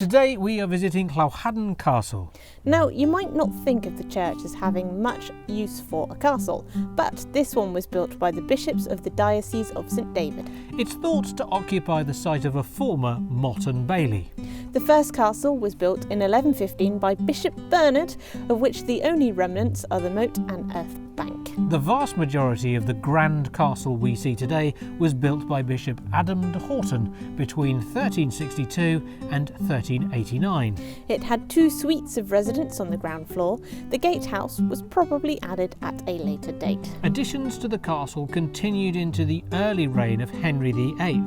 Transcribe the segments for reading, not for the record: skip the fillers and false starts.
Today we are visiting Llawhaden Castle. Now, you might not think of the church as having much use for a castle, but this one was built by the bishops of the Diocese of St David. It's thought to occupy the site of a former motte and bailey. The first castle was built in 1115 by Bishop Bernard, of which the only remnants are the moat and earth bank. The vast majority of the grand castle we see today was built by Bishop Llawhaden between 1362 and 1389. It had 2 suites of residence on the ground floor. The Gatehouse was probably added at a later date. Additions to the castle continued into the early reign of Henry VIII.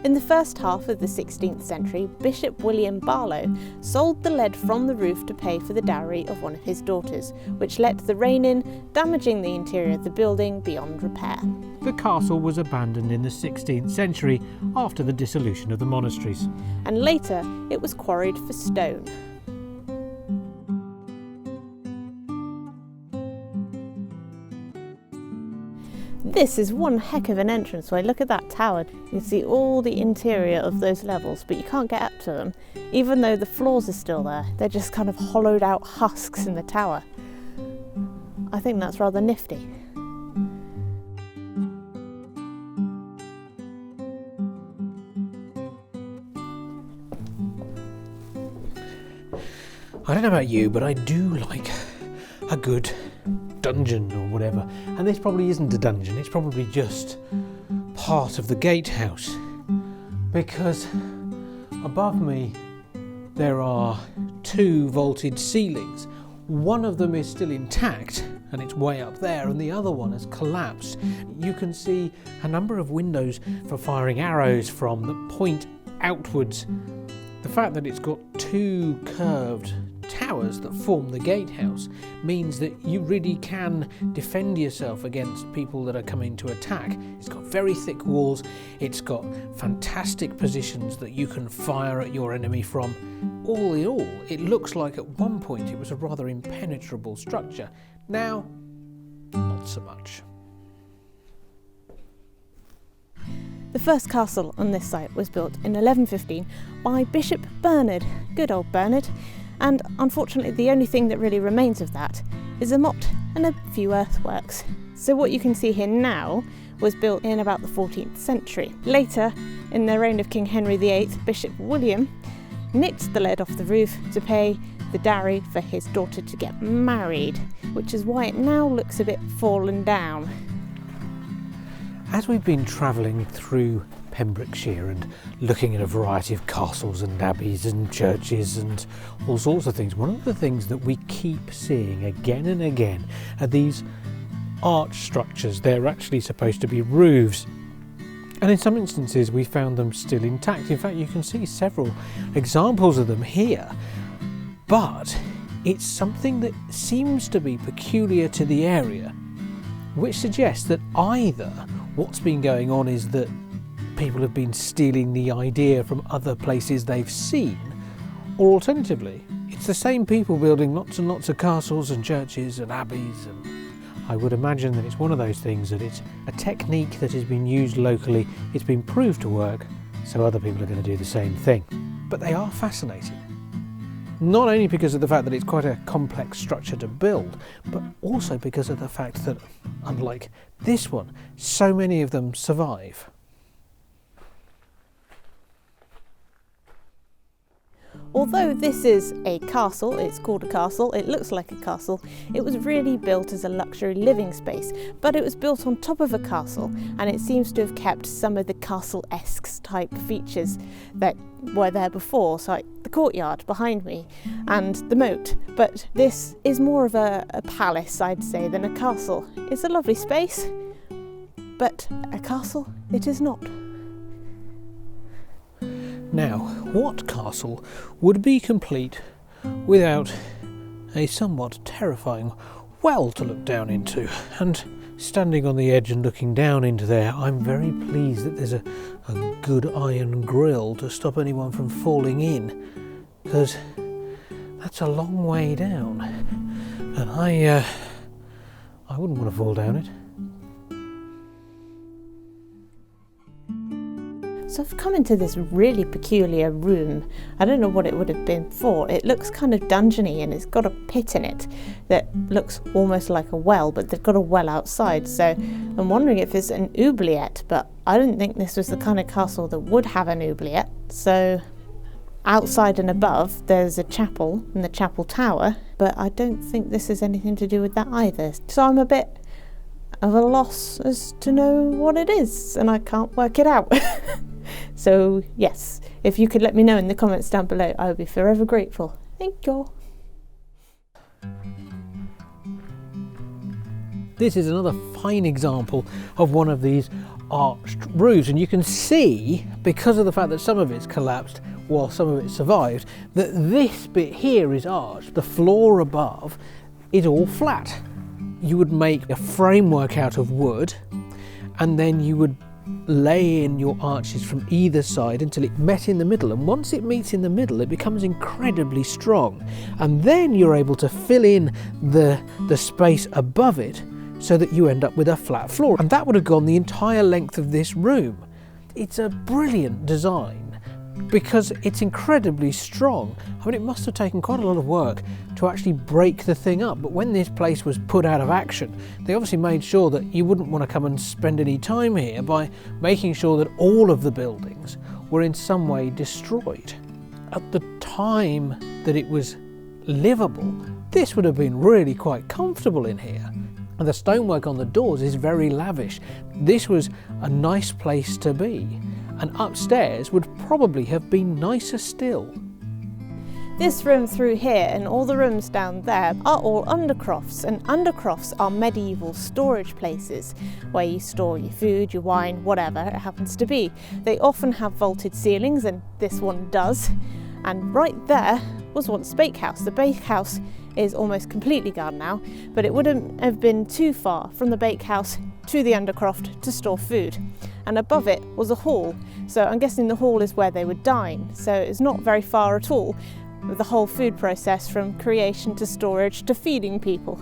In the first half of the 16th century, Bishop William Barlow sold the lead from the roof to pay for the dowry of one of his daughters, which let the rain in, damaging the interior of the building beyond repair. The castle was abandoned in the 16th century after the dissolution of the monasteries. And later it was quarried for stone. This is one heck of an entranceway. Look at that tower. You can see all the interior of those levels, but you can't get up to them. Even though the floors are still there, they're just kind of hollowed out husks in the tower. I think that's rather nifty. I don't know about you, but I do like a good dungeon or whatever. And this probably isn't a dungeon, it's probably just part of the gatehouse. Because above me there are 2 vaulted ceilings. One of them is still intact and it's way up there, and the other one has collapsed. You can see a number of windows for firing arrows from that point outwards. The fact that it's got 2 curved towers that form the gatehouse means that you really can defend yourself against people that are coming to attack. It's got very thick walls, it's got fantastic positions that you can fire at your enemy from. All in all, it looks like at one point it was a rather impenetrable structure. Now, not so much. The first castle on this site was built in 1115 by Bishop Bernard, good old Bernard, and unfortunately the only thing that really remains of that is a motte and a few earthworks. So what you can see here now was built in about the 14th century. Later, in the reign of King Henry VIII, Bishop William nicked the lead off the roof to pay the dowry for his daughter to get married, which is why it now looks a bit fallen down. As we've been travelling through Pembrokeshire and looking at a variety of castles and abbeys and churches and all sorts of things, one of the things that we keep seeing again and again are these arch structures. They're actually supposed to be roofs, and in some instances we found them still intact. In fact, you can see several examples of them here, but it's something that seems to be peculiar to the area, which suggests that either what's been going on is that people have been stealing the idea from other places they've seen, or alternatively, it's the same people building lots and lots of castles and churches and abbeys, and I would imagine that it's one of those things that it's a technique that has been used locally, it's been proved to work, so other people are going to do the same thing. But they are fascinating. Not only because of the fact that it's quite a complex structure to build, but also because of the fact that, unlike this one, so many of them survive. Although this is a castle, it's called a castle, it looks like a castle, it was really built as a luxury living space, but it was built on top of a castle, and it seems to have kept some of the castle-esque type features that were there before, so like the courtyard behind me and the moat. But this is more of a palace, I'd say, than a castle. It's a lovely space, but a castle it is not. Now, what castle would be complete without a somewhat terrifying well to look down into? And standing on the edge and looking down into there, I'm very pleased that there's a good iron grille to stop anyone from falling in, because that's a long way down, and I wouldn't want to fall down it. So I've come into this really peculiar room. I don't know what it would have been for. It looks kind of dungeony and it's got a pit in it that looks almost like a well, but they've got a well outside. So I'm wondering if it's an oubliette, but I didn't think this was the kind of castle that would have an oubliette. So outside and above there's a chapel and the chapel tower, but I don't think this has anything to do with that either. So I'm a bit of a loss as to know what it is, and I can't work it out. So yes, if you could let me know in the comments down below, I would be forever grateful. Thank you. This is another fine example of one of these arched roofs, and you can see, because of the fact that some of it's collapsed while some of it survived, that this bit here is arched. The floor above is all flat. You would make a framework out of wood, and then you would lay in your arches from either side until it met in the middle, and once it meets in the middle it becomes incredibly strong, and then you're able to fill in the space above it so that you end up with a flat floor, and that would have gone the entire length of this room. It's a brilliant design because it's incredibly strong. I mean, it must have taken quite a lot of work to actually break the thing up, but when this place was put out of action, they obviously made sure that you wouldn't want to come and spend any time here by making sure that all of the buildings were in some way destroyed. At the time that it was livable, this would have been really quite comfortable in here. And the stonework on the doors is very lavish. This was a nice place to be, and upstairs would probably have been nicer still. This room through here and all the rooms down there are all undercrofts, and undercrofts are medieval storage places where you store your food, your wine, whatever it happens to be. They often have vaulted ceilings, and this one does. And right there was once the bakehouse. The bakehouse is almost completely gone now, but it wouldn't have been too far from the bakehouse to the undercroft to store food. And above it was a hall, so I'm guessing the hall is where they would dine, so it's not very far at all with the whole food process from creation to storage to feeding people.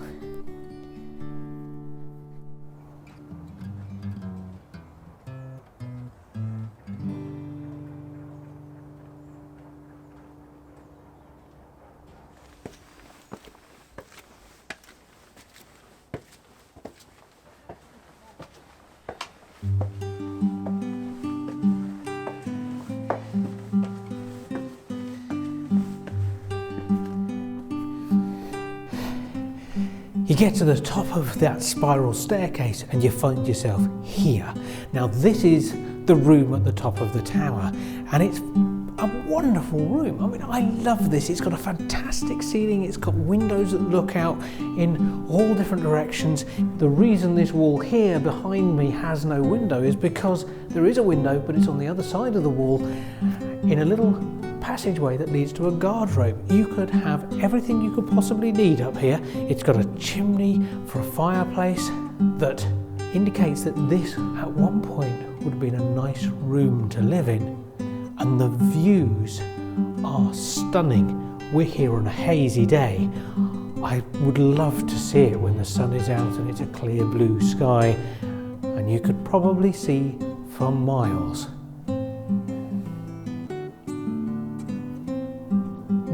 You get to the top of that spiral staircase and you find yourself here. Now this is the room at the top of the tower, and it's a wonderful room. I mean, I love this. It's got a fantastic ceiling. It's got windows that look out in all different directions. The reason this wall here behind me has no window is because there is a window, but it's on the other side of the wall in a little passageway that leads to a guardrobe. You could have everything you could possibly need up here. It's got a chimney for a fireplace that indicates that this at one point would have been a nice room to live in. And the views are stunning. We're here on a hazy day. I would love to see it when the sun is out and it's a clear blue sky, and you could probably see for miles.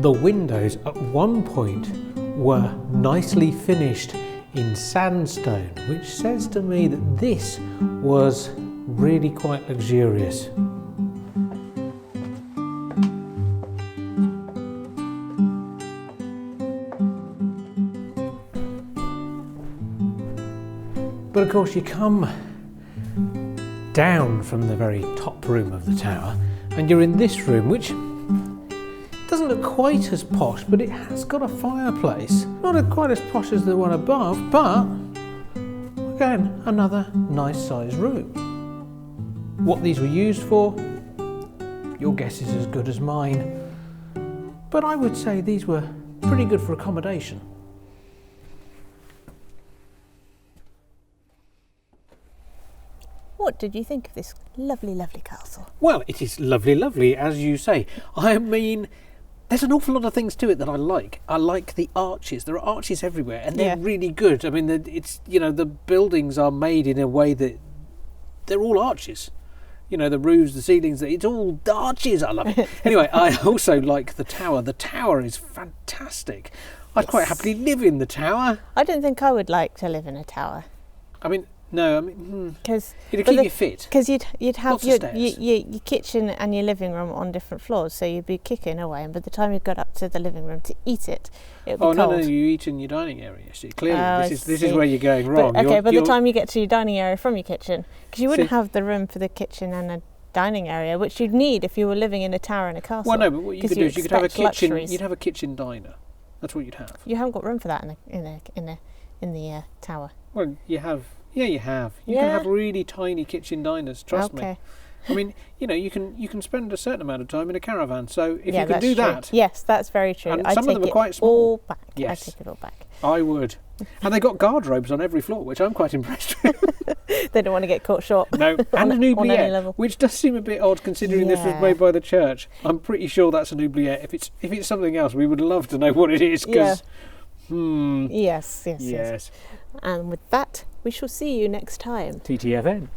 The windows at one point were nicely finished in sandstone, which says to me that this was really quite luxurious. But of course you come down from the very top room of the tower and you're in this room, which doesn't look quite as posh, but it has got a fireplace. Not quite as posh as the one above, but again, another nice sized room. What these were used for, your guess is as good as mine. But I would say these were pretty good for accommodation. What did you think of this lovely, lovely castle? Well, it is lovely, lovely, as you say. I mean, there's an awful lot of things to it that I like. I like the arches. There are arches everywhere, and they're really good. I mean, it's, you know, the buildings are made in a way that they're all arches. you know, the roofs, the ceilings, it's all arches. I love it. Anyway, I also like the tower. The tower is fantastic. I'd quite happily live in the tower. I don't think I would like to live in a tower. I mean, no, I mean, because it'd keep you fit. Because you'd have Lots of stairs. your kitchen and your living room on different floors, so you'd be kicking away, and by the time you got up to the living room to eat it, it would be cold. No, you eat in your dining area. See, clearly, this is where you're going wrong. But, by the time you get to your dining area from your kitchen, because you wouldn't have the room for the kitchen and a dining area, which you'd need if you were living in a tower in a castle. Well, no, but what you could do is you could have a kitchen. Luxuries. You'd have a kitchen diner. That's what you'd have. You haven't got room for that in the tower. Well, you have. Yeah, you have. You can have really tiny kitchen diners. Trust me. I mean, you know, you can spend a certain amount of time in a caravan. So if you could do that, yes, that's very true. And some of them are quite small. All back. Yes, I take it all back. I would. And they got guard robes on every floor, which I'm quite impressed with. They don't want to get caught short. No, and an oubliette, which does seem a bit odd considering this was made by the church. I'm pretty sure that's an oubliette. If it's something else, we would love to know what it is. Because, Yes. And with that, we shall see you next time. TTFN.